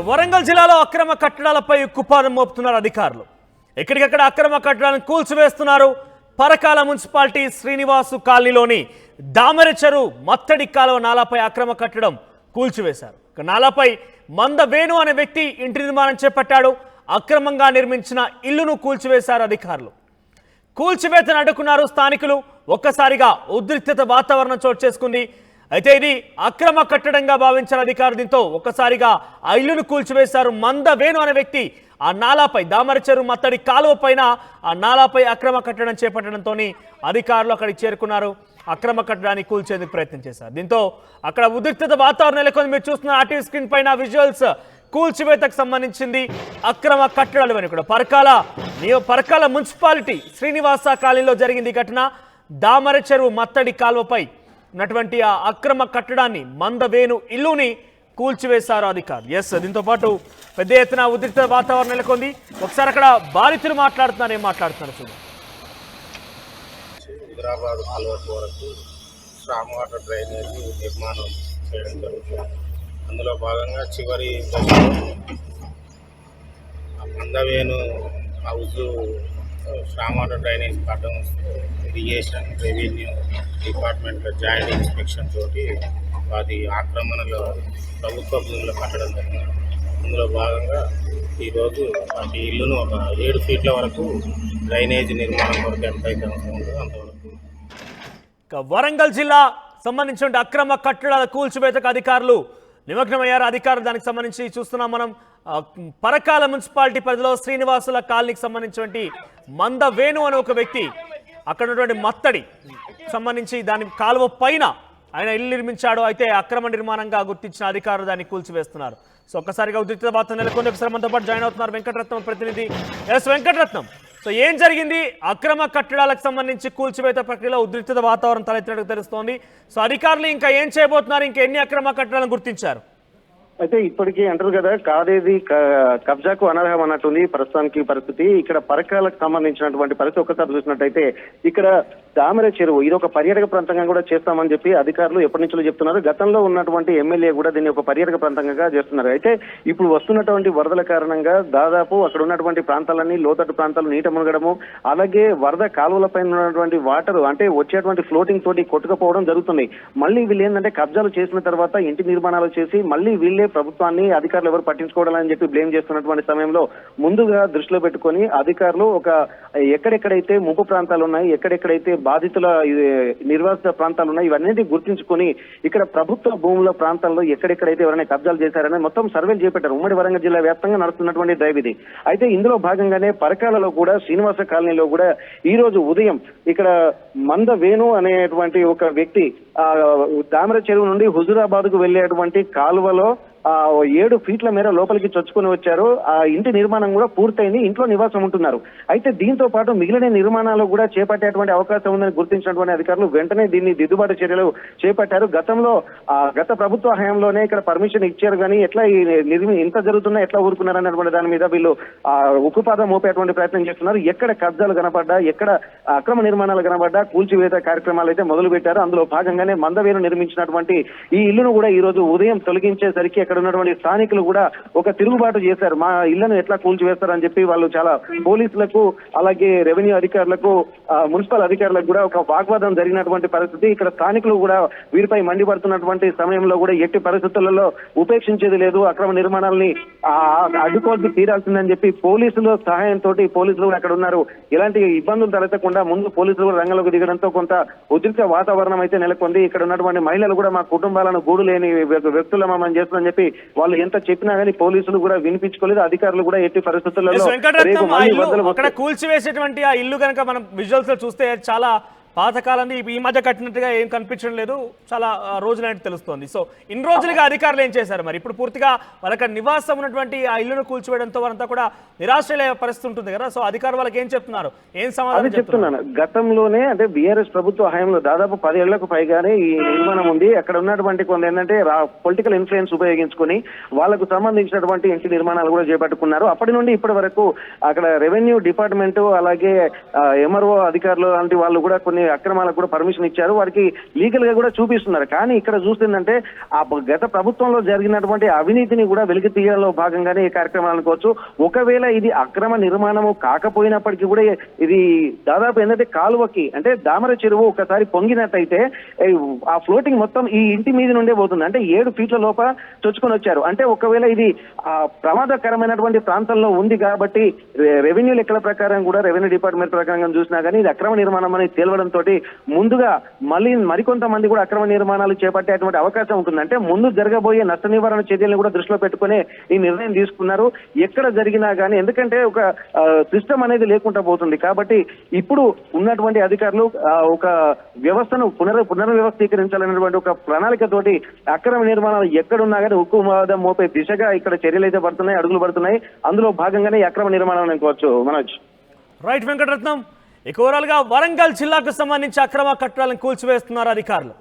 వరంగల్ జిల్లాలో అక్రమ కట్టడాలపై కుపారం మోపుతున్నారు అధికారులు. ఎక్కడికక్కడ అక్రమ కట్టడాలను కూల్చివేస్తున్నారు. పరకాల మున్సిపాలిటీ శ్రీనివాసు కాలనీలోని దామరచెరు మత్తడి కాలువ నాలాపై అక్రమ కట్టడం కూల్చివేశారు. నాలాపై మంద వేణు అనే వ్యక్తి ఇంటి నిర్మాణం చేపట్టాడు. అక్రమంగా నిర్మించిన ఇల్లును కూల్చివేశారు అధికారులు. కూల్చివేతను అడ్డుకున్నారు స్థానికులు. ఒక్కసారిగా ఉద్రిక్తత వాతావరణం చోటు చేసుకుంది. అయితే ఇది అక్రమ కట్టడంగా భావించిన అధికారులు దీంతో ఒక్కసారిగా ఆ ఇల్లును కూల్చివేశారు. మంద వేణు అనే వ్యక్తి ఆ నాలాపై దామరచెరు మత్తడి కాలువ పైన ఆ నాలాపై అక్రమ కట్టడం చేపట్టడంతో అధికారులు అక్కడికి చేరుకున్నారు. అక్రమ కట్టడాన్ని కూల్చేందుకు ప్రయత్నం చేశారు. దీంతో అక్కడ ఉద్రిక్తత వాతావరణం నెలకొంది. మీరు చూస్తున్న ఆర్టీవీ స్క్రీన్ పైన విజువల్స్ కూల్చివేతకు సంబంధించింది. అక్రమ కట్టడాలు అని కూడా పరకాల మున్సిపాలిటీ శ్రీనివాస కాలనీలో జరిగింది ఈ ఘటన. దామరచెరు మత్తడి కాలువపై ఉన్నటువంటి ఆ అక్రమ కట్టడాన్ని మందవేణు ఇల్లుని కూల్చివేశారు అధికారులు. దీంతో పాటు పెద్ద ఎత్తున ఉద్రిక్త వాతావరణం నెలకొంది. ఒకసారి అక్కడ బాధితులు మాట్లాడుతున్నారు. ఏం మాట్లాడుతున్నారు చూడండి. హైదరాబాద్ కల్వర్ట్ వరకు స్ట్రాంగ్ వాటర్ డ్రైనేజీ నిర్మాణం చేయడం జరుగుతుంది. అందులో భాగంగా చివరి దశలో మందవేణు హౌస్ స్ట్రాంగ్ వాటర్ డ్రైనేజ్ కట్టడం irrigation revenue department joint inspection తోటి అది ఆక్రమణలో ప్రభుత్వ భూములు కట్టడం జరిగింది. అందులో భాగంగా ఈరోజు వాటి ఇల్లును ఒక 7 ఫీట్ల వరకు డ్రైనేజ్ నిర్మాణం వరకు ఎంతైతే ఉంటుందో అంతవరకు. వరంగల్ జిల్లా సంబంధించిన అక్రమ కట్టడాల కూల్చివేతకు అధికారులు నిమగ్నమయ్యారు. అధికారులు దానికి సంబంధించి చూస్తున్నాం మనం. పరకాల మున్సిపాలిటీ పరిధిలో శ్రీనివాసుల కాలనీకి సంబంధించినటువంటి మంద వేణు అనే ఒక వ్యక్తి అక్కడ ఉన్నటువంటి మత్తడి సంబంధించి దాని కాలువ పైన ఆయన ఇల్లు నిర్మించాడు. అయితే అక్రమ నిర్మాణంగా గుర్తించిన అధికారులు దాన్ని కూల్చివేస్తున్నారు. సో ఒక్కసారిగా ఉద్రిక్త వార్త నెలకొని ఒకసారి మనతో పాటు జాయిన్ అవుతున్నారు వెంకటరత్నం ప్రతినిధి. వెంకటరత్నం, సో ఏం జరిగింది? అక్రమ కట్టడాలకు సంబంధించి కూల్చివేత ప్రక్రియలో ఉద్రిక్త వాతావరణం తలెత్తినట్టు తెలుస్తోంది. సో అధికారులు ఇంకా ఏం చేయబోతున్నారు? ఇంకా ఎన్ని అక్రమ కట్టడాలను గుర్తించారు? అయితే ఇప్పటికీ అంటారు కదా, కాదేది కబ్జాకు అనర్హం అన్నట్టుంది ప్రస్తుతానికి పరిస్థితి. ఇక్కడ పరకాలకు సంబంధించినటువంటి పరిస్థితి ఒక్కసారి చూసినట్టయితే ఇక్కడ దామర చెరువు ఇది ఒక పర్యాటక ప్రాంతంగా కూడా చేస్తామని చెప్పి అధికారులు ఎప్పటి నుంచో చెప్తున్నారు. గతంలో ఉన్నటువంటి ఎమ్మెల్యే కూడా దీన్ని ఒక పర్యాటక ప్రాంతంగా చేస్తున్నారు. అయితే ఇప్పుడు వస్తున్నటువంటి వరదల కారణంగా దాదాపు అక్కడ ఉన్నటువంటి ప్రాంతాలన్నీ లోతట్టు ప్రాంతాలు నీట మునగడము, అలాగే వరద కాలువల పైన ఉన్నటువంటి వాటర్ అంటే వచ్చేటువంటి ఫ్లోటింగ్ తోటి కొట్టుకుపోవడం జరుగుతుంది. మళ్ళీ వీళ్ళు ఏంటంటే కబ్జాలు చేసిన తర్వాత ఇంటి నిర్మాణాలు చేసి మళ్ళీ వీళ్ళే ప్రభుత్వాన్ని అధికారులు ఎవరు పట్టించుకోవడాలని చెప్పి బ్లేమ్ చేస్తున్నటువంటి సమయంలో ముందుగా దృష్టిలో పెట్టుకొని అధికారులు ఒక ఎక్కడెక్కడైతే ముంపు ప్రాంతాలు ఉన్నాయి, ఎక్కడెక్కడైతే బాధితుల నిర్వాసిత ప్రాంతాలు ఉన్నాయి, ఇవన్నీ గుర్తించుకొని ఇక్కడ ప్రభుత్వ భూముల ప్రాంతాల్లో ఎక్కడెక్కడైతే ఎవరైనా కబ్జాలు చేశారని మొత్తం సర్వేలు చేపట్టారు. ఉమ్మడి వరంగల్ జిల్లా వ్యాప్తంగా నడుస్తున్నటువంటి డ్రైవ్ ఇది. అయితే ఇందులో భాగంగానే పరకాలలో కూడా శ్రీనివాస కాలనీలో కూడా ఈ రోజు ఉదయం ఇక్కడ మంద వేణు అనేటువంటి ఒక వ్యక్తి దామర చెరువు నుండి హుజూరాబాద్ కు వెళ్లేటువంటి కాలువలో 7 ఫీట్ల మేర లోపలికి చొచ్చుకొని వచ్చారు. ఆ ఇంటి నిర్మాణం కూడా పూర్తయింది. ఇంట్లో నివాసం ఉంటున్నారు. అయితే దీంతో పాటు మిగిలిన నిర్మాణాలు కూడా చేపట్టేటువంటి అవకాశం ఉందని గుర్తించినటువంటి అధికారులు వెంటనే దీన్ని దిద్దుబాటు చర్యలు చేపట్టారు. గతంలో గత ప్రభుత్వ హయాంలోనే ఇక్కడ పర్మిషన్ ఇచ్చారు, కానీ ఎట్లా ఇంత జరుగుతున్నా ఎట్లా ఊరుకున్నారన్నటువంటి దాని మీద వీళ్ళు ఉక్కుపాదం మోపేటువంటి ప్రయత్నం చేస్తున్నారు. ఎక్కడ కబ్జాలు కనపడ్డా, ఎక్కడ అక్రమ నిర్మాణాలు కనపడ్డా కూల్చివేత కార్యక్రమాలు అయితే మొదలు పెట్టారు. అందులో భాగంగానే మందవేరు నిర్మించినటువంటి ఈ ఇల్లును కూడా ఈ రోజు ఉదయం తొలగించేసరికి అక్కడ ఉన్నటువంటి స్థానికులు కూడా ఒక తిరుగుబాటు చేశారు. మా ఇళ్లను ఎట్లా కూల్చివేస్తారని చెప్పి వాళ్ళు చాలా పోలీసులకు అలాగే రెవెన్యూ అధికారులకు మున్సిపల్ అధికారులకు కూడా ఒక వాగ్వాదం జరిగినటువంటి పరిస్థితి. ఇక్కడ స్థానికులు కూడా వీరిపై మండిపడుతున్నటువంటి సమయంలో కూడా ఎట్టి పరిస్థితులలో ఉపేక్షించేది లేదు, అక్రమ నిర్మాణాలని అడ్డుకోవద్దు తీరాల్సిందని చెప్పి పోలీసుల సహాయంతో పోలీసులు కూడా అక్కడ ఉన్నారు. ఎలాంటి ఇబ్బందులు తలెత్తకుండా ముందు పోలీసులు కూడా రంగంలోకి దిగడంతో కొంత ఉద్రిక్త వాతావరణం అయితే నెలకొంది. ఇక్కడ ఉన్నటువంటి మహిళలు కూడా మా కుటుంబాలను గూడు లేని వ్యక్తులమని చేస్తుందని చెప్పి వాళ్ళు ఎంత చెప్పినా కానీ పోలీసులు కూడా వినిపించుకోలేదు. అధికారులు కూడా ఎట్టి పరిస్థితుల్లో అక్కడ కూల్చివేసేటువంటి ఆ ఇల్లు కనుక మనం విజువల్స్ లో చూస్తే చాలా పాతకాలాన్ని ఈ మధ్య కట్టినట్టుగా ఏం కనిపించడం లేదు, చాలా రోజులైనట్టు తెలుస్తోంది. సో ఇన్ని రోజులుగా అధికారులు ఏం చేశారు మరి? ఇప్పుడు పూర్తిగా వాళ్ళకి నివాసం ఉన్నటువంటి ఆ ఇల్లును కూల్చివేయడంతో వారంతా కూడా నిరాశ్రయ పరిస్థితి ఉంటుంది కదా. సో అధికారులు వాళ్ళకి ఏం చెప్తున్నారు, ఏం సమాధానం చెప్తున్నారు? గతంలోనే అంటే బీఆర్ఎస్ ప్రభుత్వ హయాంలో దాదాపు 10 ఏళ్లకు పైగానే ఈ నిర్మాణం ఉంది. అక్కడ ఉన్నటువంటి కొన్ని ఏంటంటే పొలిటికల్ ఇన్ఫ్లుయెన్స్ ఉపయోగించుకొని వాళ్ళకు సంబంధించినటువంటి ఇంటి నిర్మాణాలు కూడా చేపట్టుకున్నారు. అప్పటి నుండి ఇప్పటి వరకు అక్కడ రెవెన్యూ డిపార్ట్మెంట్ అలాగే ఎంఆర్ఓ అధికారులు లాంటి వాళ్ళు కూడా కొన్ని అక్రమాలకు కూడా పర్మిషన్ ఇచ్చారు, వారికి లీగల్ గా కూడా చూపిస్తున్నారు. కానీ ఇక్కడ చూస్తుందంటే ఆ గత ప్రభుత్వంలో జరిగినటువంటి అవినీతిని కూడా వెలికి తీయడంలో భాగంగానే ఈ కార్యక్రమాలు అనుకోవచ్చు. ఒకవేళ ఇది అక్రమ నిర్మాణము కాకపోయినప్పటికీ కూడా ఇది దాదాపు ఏంటంటే కాలువకి అంటే దామర చెరువు ఒకసారి పొంగినట్టయితే ఆ ఫ్లోటింగ్ మొత్తం ఈ ఇంటి మీద నుండే పోతుంది. అంటే 7 ఫీట్ల లోపల చొచ్చుకొని వచ్చారు. అంటే ఒకవేళ ఇది ప్రమాదకరమైనటువంటి ప్రాంతంలో ఉంది కాబట్టి రెవెన్యూ లెక్కల ప్రకారం కూడా రెవెన్యూ డిపార్ట్మెంట్ ప్రకారం చూసినా కానీ ఇది అక్రమ నిర్మాణం అని తేలవడంతో ముందుగా మళ్ళీ మరికొంతమంది కూడా అక్రమ నిర్మాణాలు చేపట్టేటువంటి అవకాశం ఉంటుంది. అంటే ముందు జరగబోయే నష్ట నివారణ చర్యలను కూడా దృష్టిలో పెట్టుకునే ఈ నిర్ణయం తీసుకున్నారు. ఎక్కడ జరిగినా కానీ ఎందుకంటే ఒక సిస్టమ్ అనేది లేకుండా పోతుంది కాబట్టి ఇప్పుడు ఉన్నటువంటి అధికారులు ఒక వ్యవస్థను పునర్వ్యవస్థీకరించాలనేటువంటి ఒక ప్రణాళికతోటి అక్రమ నిర్మాణాలు ఎక్కడున్నా కానీ ఉక్కు వాదం మోపే దిశగా ఇక్కడ చర్యలు అయితే పడుతున్నాయి, అడుగులు పడుతున్నాయి. అందులో భాగంగానే ఈ అక్రమ నిర్మాణం అనుకోవచ్చు. మనోజ్. రైట్ వెంకటరత్నం. ఇక ఓవరాల్ గా వరంగల్ జిల్లాకు సంబంధించి అక్రమ కట్టడాలను కూల్చివేస్తున్నారు అధికారులు.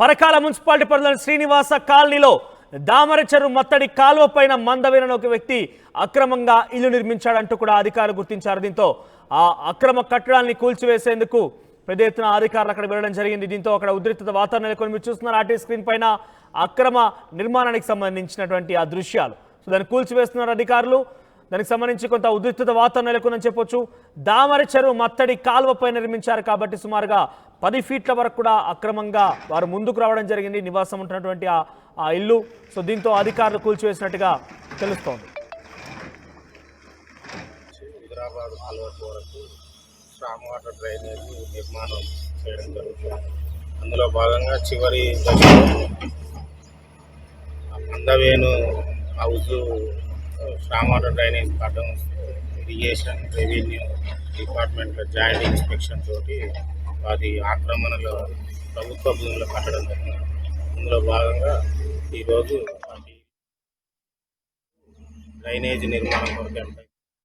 పరకాల మున్సిపాలిటీ పరిధిలోని శ్రీనివాస కాలనీలో దామర చెరువు మత్తడి కాలువ పైన మందవీరన్ ఒక వ్యక్తి అక్రమంగా ఇల్లు నిర్మించాడంటూ కూడా అధికారులు గుర్తించారు. దీంతో ఆ అక్రమ కట్టడాన్ని కూల్చివేసేందుకు పెద్ద ఎత్తున అధికారులు అక్కడ వెళ్ళడం జరిగింది. దీంతో అక్కడ ఉద్రిక్తత వాతావరణం నెలకొని మీరు చూస్తున్నారు ఆర్టీ స్క్రీన్ పైన అక్రమ నిర్మాణానికి సంబంధించినటువంటి ఆ దృశ్యాలు. సో దాన్ని కూల్చివేస్తున్నారు అధికారులు. దానికి సంబంధించి కొంత ఉద్రిక్తత వాతావరణం నెలకొందని చెప్పొచ్చు. దామర చెరువు మత్తడి కాలువపై నిర్మించారు కాబట్టి సుమారుగా 10 ఫీట్ల వరకు కూడా అక్రమంగా వారు ముందుకు రావడం జరిగింది, నివాసం ఉంటున్నటువంటి ఆ ఇల్లు. సో దీంతో అధికారులు కూల్చివేసినట్టుగా తెలుస్తోంది. హైదరాబాద్ కాలువకు వరకు స్ట్రాంగ్ వాటర్ డ్రైనేజ్ నిర్మాణం చేయడం జరుగుతుంది. అందులో భాగంగా చివరి దశలో మందవేణు హౌస్ స్ట్రాంగ్ వాటర్ డ్రైనేజ్ పడడం irrigation revenue department joint inspection తోటి అది ఆక్రమణలో ప్రభుత్వ భూములు కట్టడం జరిగింది. అందులో భాగంగా ఈరోజు డ్రైనేజ్ నిర్మాణం కొరకు